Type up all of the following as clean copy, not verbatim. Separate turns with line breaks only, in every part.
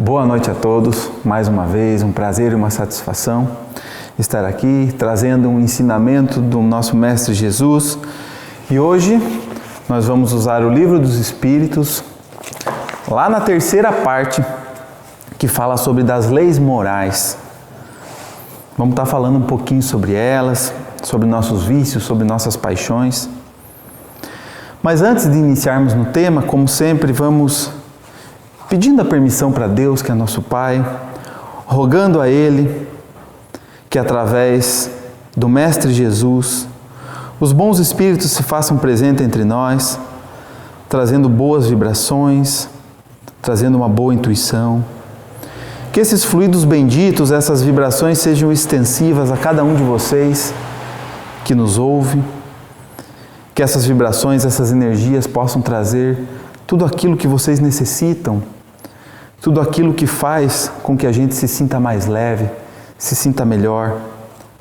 Boa noite a todos, mais uma vez, um prazer e uma satisfação estar aqui trazendo um ensinamento do nosso Mestre Jesus. E hoje nós vamos usar o Livro dos Espíritos, lá na terceira parte, que fala sobre das leis morais. Vamos estar falando um pouquinho sobre elas, sobre nossos vícios, sobre nossas paixões. Mas antes de iniciarmos no tema, como sempre, vamos pedindo a permissão para Deus, que é nosso Pai, rogando a Ele que através do Mestre Jesus, os bons espíritos se façam presentes entre nós, trazendo boas vibrações, trazendo uma boa intuição. Que esses fluidos benditos, essas vibrações sejam extensivas a cada um de vocês que nos ouve. Que essas vibrações, essas energias possam trazer tudo aquilo que vocês necessitam, tudo aquilo que faz com que a gente se sinta mais leve, se sinta melhor,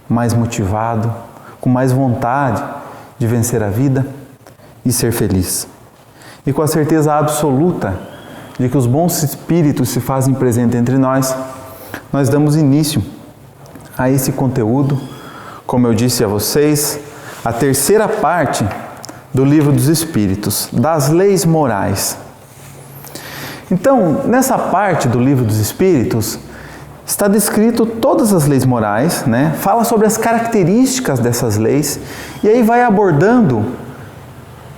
mais motivado, com mais vontade de vencer a vida e ser feliz. E com a certeza absoluta de que os bons espíritos se fazem presente entre nós, nós damos início a esse conteúdo, como eu disse a vocês, a terceira parte do Livro dos Espíritos, das leis morais. Então, nessa parte do Livro dos Espíritos, está descrito todas as leis morais, né? Fala sobre as características dessas leis, e aí vai abordando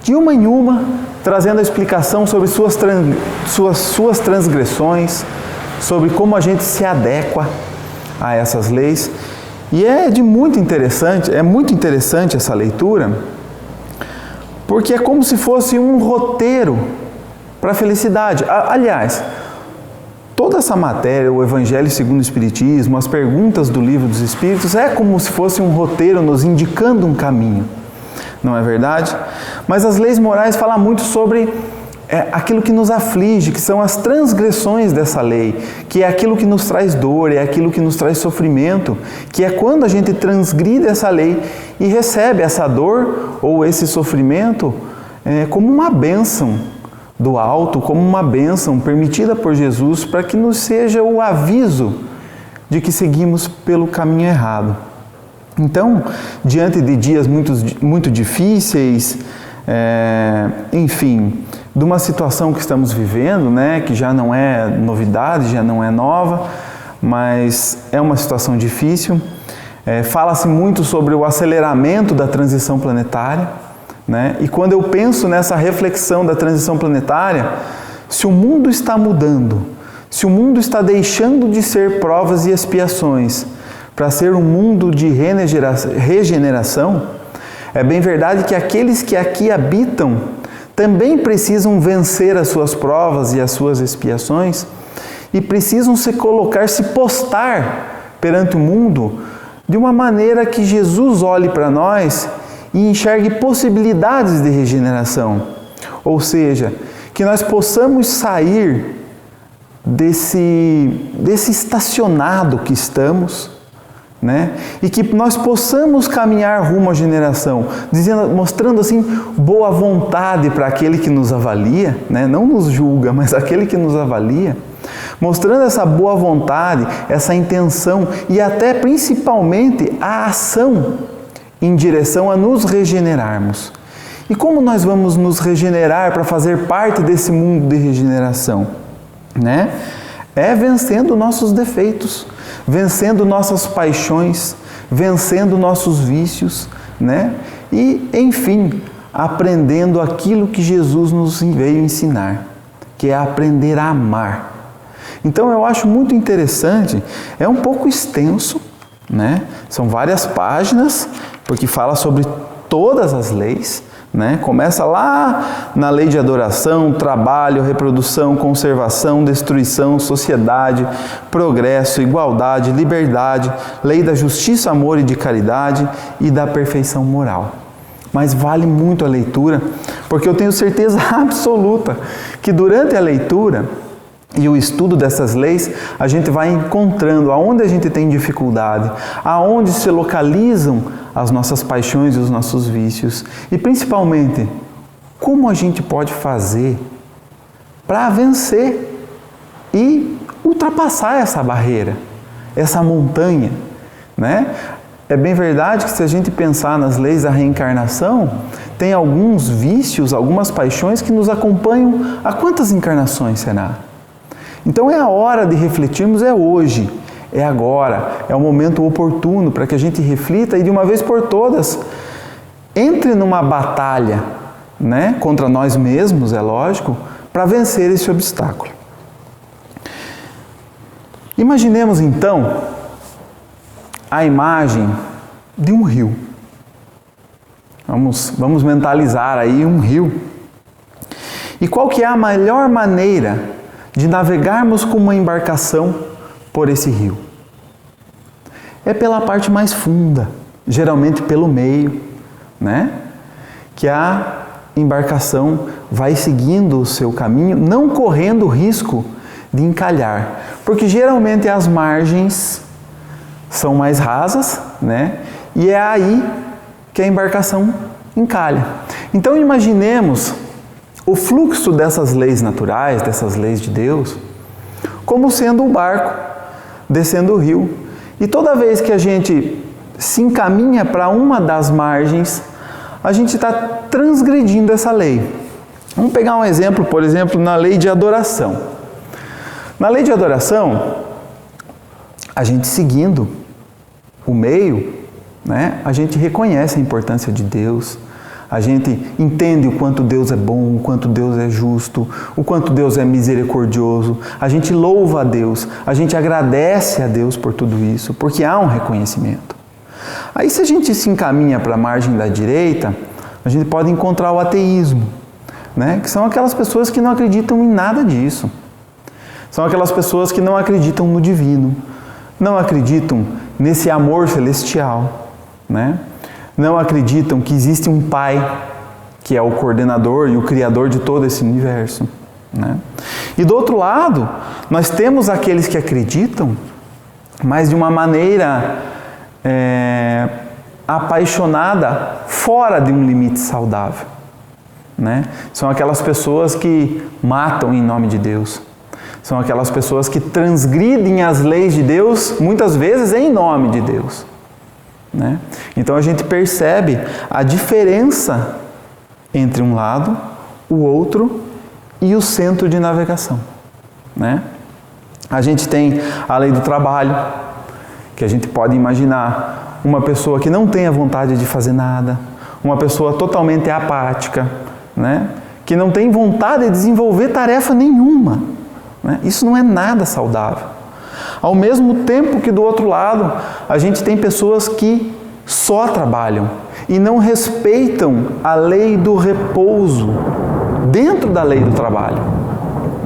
de uma em uma, trazendo a explicação sobre suas transgressões, sobre como a gente se adequa a essas leis. E é muito interessante essa leitura, porque é como se fosse um roteiro para a felicidade. Aliás, toda essa matéria, o Evangelho segundo o Espiritismo, as perguntas do Livro dos Espíritos, é como se fosse um roteiro nos indicando um caminho, não é verdade? Mas as leis morais falam muito sobre aquilo que nos aflige, que são as transgressões dessa lei, que é aquilo que nos traz dor, é aquilo que nos traz sofrimento, que é quando a gente transgride essa lei e recebe essa dor ou esse sofrimento como uma bênção do alto, como uma bênção permitida por Jesus para que nos seja o aviso de que seguimos pelo caminho errado. Então, diante de dias muito difíceis, enfim, de uma situação que estamos vivendo, né, que já não é novidade, já não é nova, mas é uma situação difícil. Fala-se muito sobre o aceleramento da transição planetária, né? E quando eu penso nessa reflexão da transição planetária, se o mundo está mudando, se o mundo está deixando de ser provas e expiações para ser um mundo de regeneração, é bem verdade que aqueles que aqui habitam também precisam vencer as suas provas e as suas expiações e precisam se postar perante o mundo de uma maneira que Jesus olhe para nós e enxergue possibilidades de regeneração. Ou seja, que nós possamos sair desse estacionado que estamos, né? E que nós possamos caminhar rumo à generação, mostrando assim boa vontade para aquele que nos avalia, né? Não nos julga, mas aquele que nos avalia, mostrando essa boa vontade, essa intenção e até principalmente a ação em direção a nos regenerarmos. E como nós vamos nos regenerar para fazer parte desse mundo de regeneração? Né? É vencendo nossos defeitos, vencendo nossas paixões, vencendo nossos vícios, né? E, enfim, aprendendo aquilo que Jesus nos veio ensinar, que é aprender a amar. Então eu acho muito interessante, é um pouco extenso, né? São várias páginas, porque fala sobre todas as leis, né? Começa lá na lei de adoração, trabalho, reprodução, conservação, destruição, sociedade, progresso, igualdade, liberdade, lei da justiça, amor e de caridade e da perfeição moral. Mas vale muito a leitura, porque eu tenho certeza absoluta que durante a leitura e o estudo dessas leis, a gente vai encontrando aonde a gente tem dificuldade, aonde se localizam as nossas paixões e os nossos vícios. E principalmente, como a gente pode fazer para vencer e ultrapassar essa barreira, essa montanha, né? É bem verdade que se a gente pensar nas leis da reencarnação, tem alguns vícios, algumas paixões que nos acompanham há quantas encarnações será? Então é a hora de refletirmos, é hoje, é agora, é o momento oportuno para que a gente reflita e de uma vez por todas entre numa batalha, né, contra nós mesmos, é lógico, para vencer esse obstáculo. Imaginemos então a imagem de um rio. Vamos mentalizar aí um rio. E qual que é a melhor maneira de navegarmos com uma embarcação por esse rio? É pela parte mais funda, geralmente pelo meio, né? Que a embarcação vai seguindo o seu caminho, não correndo o risco de encalhar, porque geralmente as margens são mais rasas, né? E é aí que a embarcação encalha. Então imaginemos o fluxo dessas leis naturais, dessas leis de Deus, como sendo o barco descendo o rio. E toda vez que a gente se encaminha para uma das margens, a gente está transgredindo essa lei. Vamos pegar um exemplo, por exemplo, na lei de adoração. Na lei de adoração, a gente seguindo o meio, né, a gente reconhece a importância de Deus, a gente entende o quanto Deus é bom, o quanto Deus é justo, o quanto Deus é misericordioso, a gente louva a Deus, a gente agradece a Deus por tudo isso, porque há um reconhecimento. Aí se a gente se encaminha para a margem da direita, a gente pode encontrar o ateísmo, né, que são aquelas pessoas que não acreditam em nada disso. São aquelas pessoas que não acreditam no divino, não acreditam nesse amor celestial, né? Não acreditam que existe um Pai, que é o coordenador e o criador de todo esse universo, né? E do outro lado, nós temos aqueles que acreditam, mas de uma maneira apaixonada, fora de um limite saudável, né? São aquelas pessoas que matam em nome de Deus. São aquelas pessoas que transgridem as leis de Deus, muitas vezes em nome de Deus, né? Então a gente percebe a diferença entre um lado, o outro e o centro de navegação, né? A gente tem a lei do trabalho, que a gente pode imaginar uma pessoa que não tem a vontade de fazer nada, uma pessoa totalmente apática, né? Que não tem vontade de desenvolver tarefa nenhuma. Isso não é nada saudável. Ao mesmo tempo que do outro lado, a gente tem pessoas que só trabalham e não respeitam a lei do repouso dentro da lei do trabalho,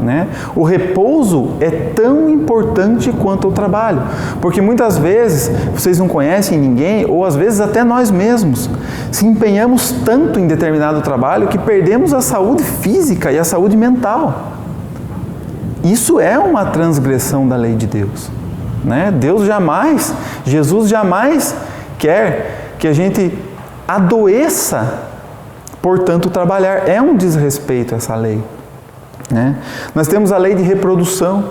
né? O repouso é tão importante quanto o trabalho, porque muitas vezes vocês não conhecem ninguém, ou às vezes até nós mesmos, se empenhamos tanto em determinado trabalho que perdemos a saúde física e a saúde mental. Isso é uma transgressão da lei de Deus, né? Jesus jamais quer que a gente adoeça, portanto trabalhar. É um desrespeito essa lei, né? Nós temos a lei de reprodução,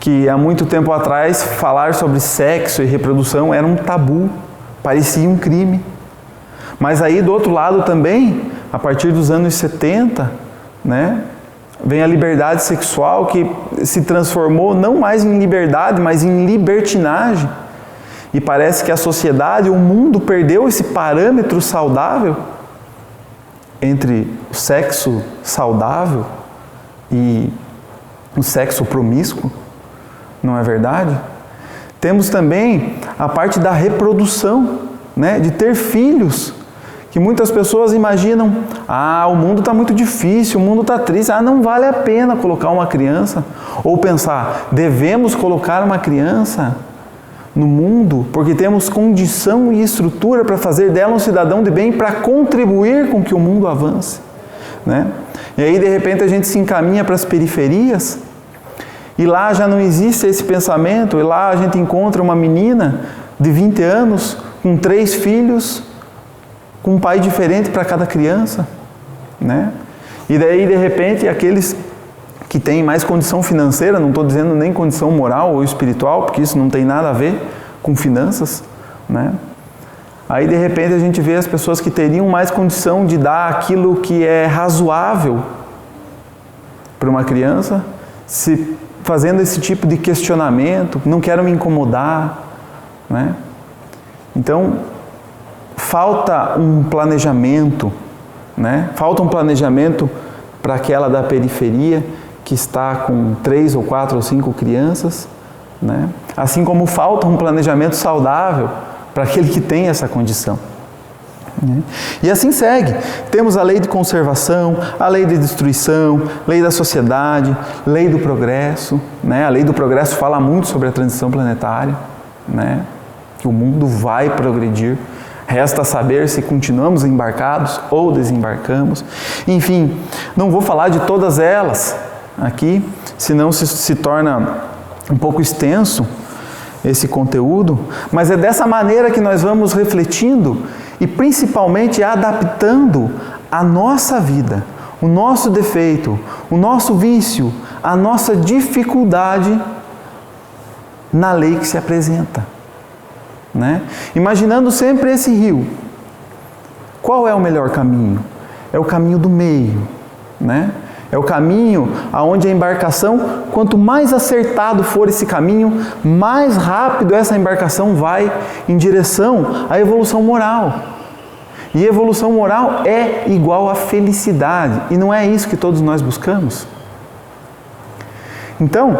que há muito tempo atrás falar sobre sexo e reprodução era um tabu, parecia um crime. Mas aí do outro lado também, a partir dos anos 70, né? Vem a liberdade sexual, que se transformou não mais em liberdade, mas em libertinagem. E parece que a sociedade, o mundo perdeu esse parâmetro saudável entre o sexo saudável e o sexo promíscuo. Não é verdade? Temos também a parte da reprodução, né? De ter filhos. Que muitas pessoas imaginam, o mundo está muito difícil, o mundo está triste, não vale a pena colocar uma criança. Ou pensar, devemos colocar uma criança no mundo porque temos condição e estrutura para fazer dela um cidadão de bem, para contribuir com que o mundo avance, né? E aí de repente a gente se encaminha para as periferias e lá já não existe esse pensamento, e lá a gente encontra uma menina de 20 anos com 3 filhos, com um pai diferente para cada criança, né? E daí, de repente, aqueles que tem mais condição financeira, não estou dizendo nem condição moral ou espiritual, porque isso não tem nada a ver com finanças, né? Aí de repente a gente vê as pessoas que teriam mais condição de dar aquilo que é razoável para uma criança, se fazendo esse tipo de questionamento, não quero me incomodar, né? Então, falta um planejamento, né? Falta um planejamento para aquela da periferia que está com 3 ou 4 ou 5 crianças, né? Assim como falta um planejamento saudável para aquele que tem essa condição. E assim segue. Temos a lei de conservação, a lei de destruição, lei da sociedade, lei do progresso, né? A lei do progresso fala muito sobre a transição planetária, né? Que o mundo vai progredir. Resta saber se continuamos embarcados ou desembarcamos. Enfim, não vou falar de todas elas aqui, senão se torna um pouco extenso esse conteúdo, mas é dessa maneira que nós vamos refletindo e principalmente adaptando a nossa vida, o nosso defeito, o nosso vício, a nossa dificuldade na lei que se apresenta, né? Imaginando sempre esse rio. Qual é o melhor caminho? É o caminho do meio, né? É o caminho aonde a embarcação, quanto mais acertado for esse caminho, mais rápido essa embarcação vai em direção à evolução moral. E evolução moral é igual a felicidade, e não é isso que todos nós buscamos. Então,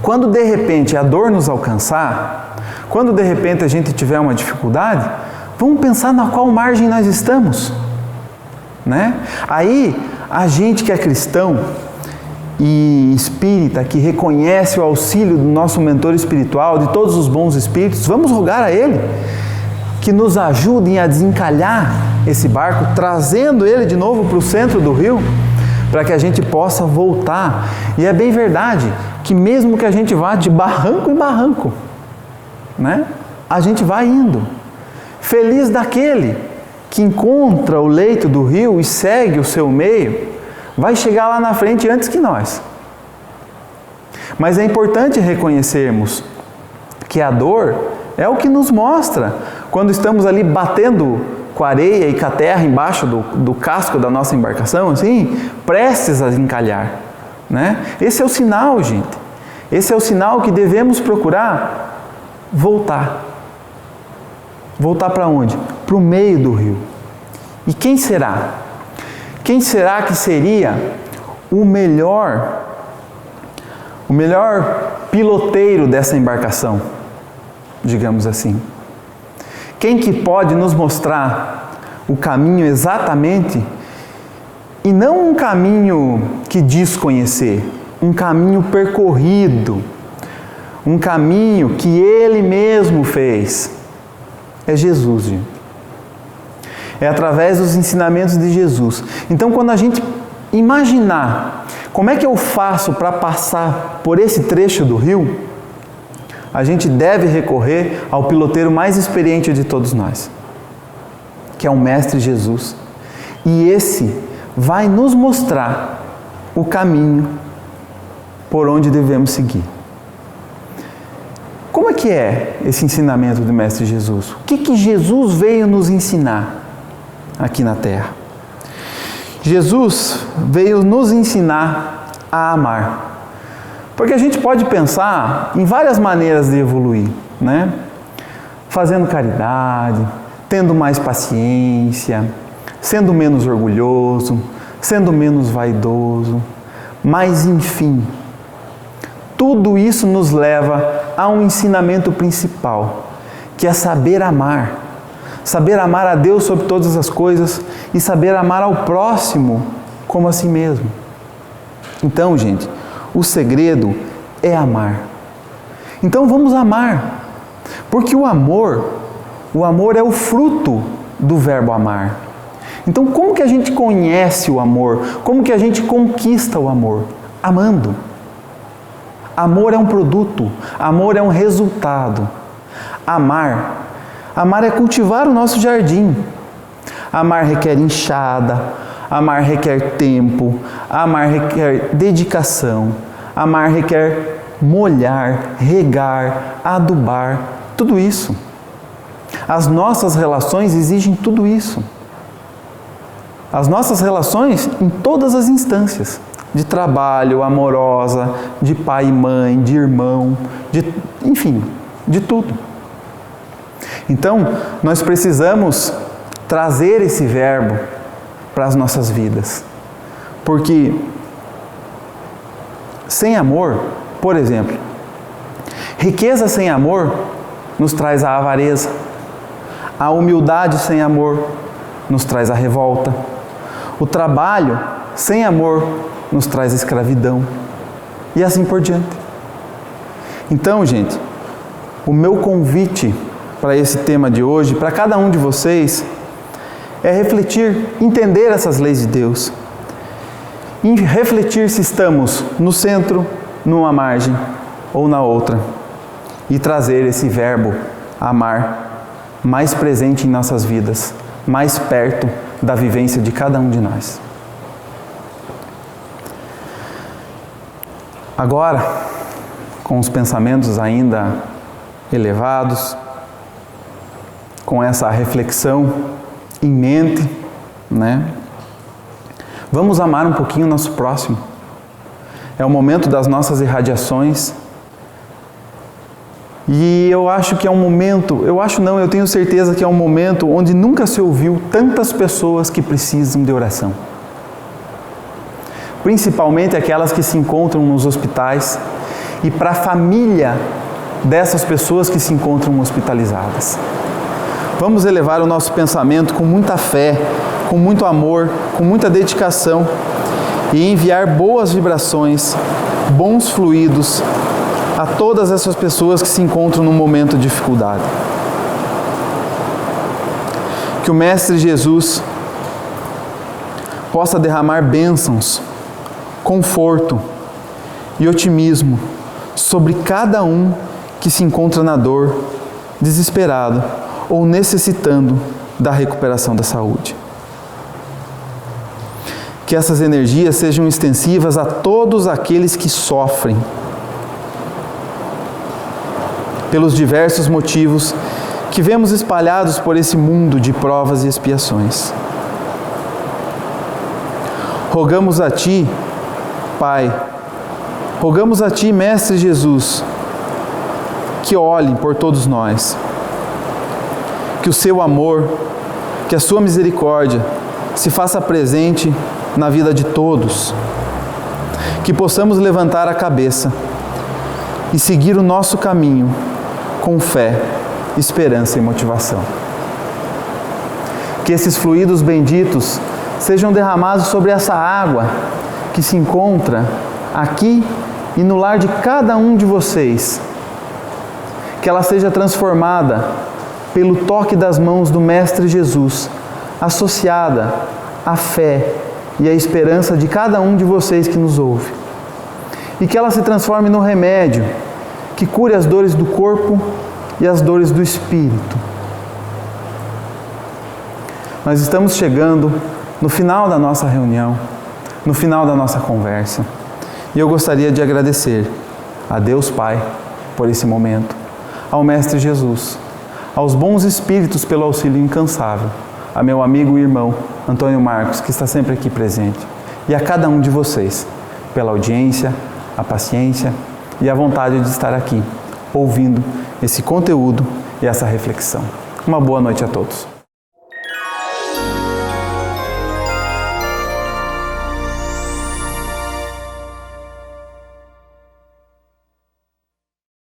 quando de repente a dor nos alcançar, quando de repente a gente tiver uma dificuldade, vamos pensar na qual margem nós estamos, né? Aí, a gente que é cristão e espírita, que reconhece o auxílio do nosso mentor espiritual, de todos os bons espíritos, vamos rogar a Ele que nos ajudem a desencalhar esse barco, trazendo ele de novo para o centro do rio, para que a gente possa voltar. E é bem verdade que mesmo que a gente vá de barranco em barranco, né, a gente vai indo. Feliz daquele que encontra o leito do rio e segue o seu meio, vai chegar lá na frente antes que nós. Mas é importante reconhecermos que a dor é o que nos mostra quando estamos ali batendo com a areia e com a terra embaixo do casco da nossa embarcação, assim, prestes a encalhar, né? Esse é o sinal, gente. Esse é o sinal que devemos procurar voltar. Voltar para onde? Para o meio do rio. E quem será? Quem será que seria o melhor piloteiro dessa embarcação, digamos assim? Quem que pode nos mostrar o caminho exatamente, e não um caminho que diz conhecer, um caminho percorrido, um caminho que Ele mesmo fez? É Jesus, gente. É através dos ensinamentos de Jesus. Então, quando a gente imaginar como é que eu faço para passar por esse trecho do rio, a gente deve recorrer ao piloteiro mais experiente de todos nós, que é o Mestre Jesus. E esse vai nos mostrar o caminho por onde devemos seguir. Como é que é esse ensinamento do Mestre Jesus? O que Jesus veio nos ensinar aqui na Terra? Jesus veio nos ensinar a amar. Porque a gente pode pensar em várias maneiras de evoluir, né? Fazendo caridade, tendo mais paciência, sendo menos orgulhoso, sendo menos vaidoso, mas enfim, tudo isso nos leva a um ensinamento principal, que é saber amar. Saber amar a Deus sobre todas as coisas e saber amar ao próximo como a si mesmo. Então, gente, o segredo é amar. Então vamos amar, porque o amor é o fruto do verbo amar. Então como que a gente conhece o amor? Como que a gente conquista o amor? Amando. Amor é um produto, amor é um resultado. Amar é cultivar o nosso jardim. Amar requer enxada, Amar requer tempo, amar requer dedicação, amar requer molhar, regar, adubar, tudo isso. As nossas relações exigem tudo isso. As nossas relações em todas as instâncias, de trabalho, amorosa, de pai e mãe, de irmão, enfim, de tudo. Então, nós precisamos trazer esse verbo para as nossas vidas. Porque sem amor, por exemplo, riqueza sem amor nos traz a avareza. A humildade sem amor nos traz a revolta. O trabalho sem amor nos traz a escravidão. E assim por diante. Então, gente, o meu convite para esse tema de hoje, para cada um de vocês, é refletir, entender essas leis de Deus. E refletir se estamos no centro, numa margem ou na outra. E trazer esse verbo amar mais presente em nossas vidas, mais perto da vivência de cada um de nós. Agora, com os pensamentos ainda elevados, com essa reflexão em mente, né? Vamos amar um pouquinho o nosso próximo. É o momento das nossas irradiações. E eu acho que é um momento, eu tenho certeza que é um momento onde nunca se ouviu tantas pessoas que precisam de oração. Principalmente aquelas que se encontram nos hospitais e para a família dessas pessoas que se encontram hospitalizadas. Vamos elevar o nosso pensamento com muita fé, com muito amor, com muita dedicação e enviar boas vibrações, bons fluidos a todas essas pessoas que se encontram num momento de dificuldade. Que o Mestre Jesus possa derramar bênçãos, conforto e otimismo sobre cada um que se encontra na dor, desesperado ou necessitando da recuperação da saúde. Que essas energias sejam extensivas a todos aqueles que sofrem pelos diversos motivos que vemos espalhados por esse mundo de provas e expiações. Rogamos a Ti, Pai, rogamos a Ti, Mestre Jesus, que olhe por todos nós, que o Seu amor, que a Sua misericórdia se faça presente na vida de todos, que possamos levantar a cabeça e seguir o nosso caminho com fé, esperança e motivação. Que esses fluidos benditos sejam derramados sobre essa água que se encontra aqui e no lar de cada um de vocês. Que ela seja transformada pelo toque das mãos do Mestre Jesus, associada à fé e à esperança de cada um de vocês que nos ouve. E que ela se transforme no remédio que cure as dores do corpo e as dores do espírito. Nós estamos chegando no final da nossa reunião, no final da nossa conversa. E eu gostaria de agradecer a Deus Pai por esse momento, ao Mestre Jesus, aos bons espíritos pelo auxílio incansável, a meu amigo e irmão Antônio Marcos, que está sempre aqui presente, e a cada um de vocês, pela audiência, a paciência e a vontade de estar aqui, ouvindo esse conteúdo e essa reflexão. Uma boa noite a todos.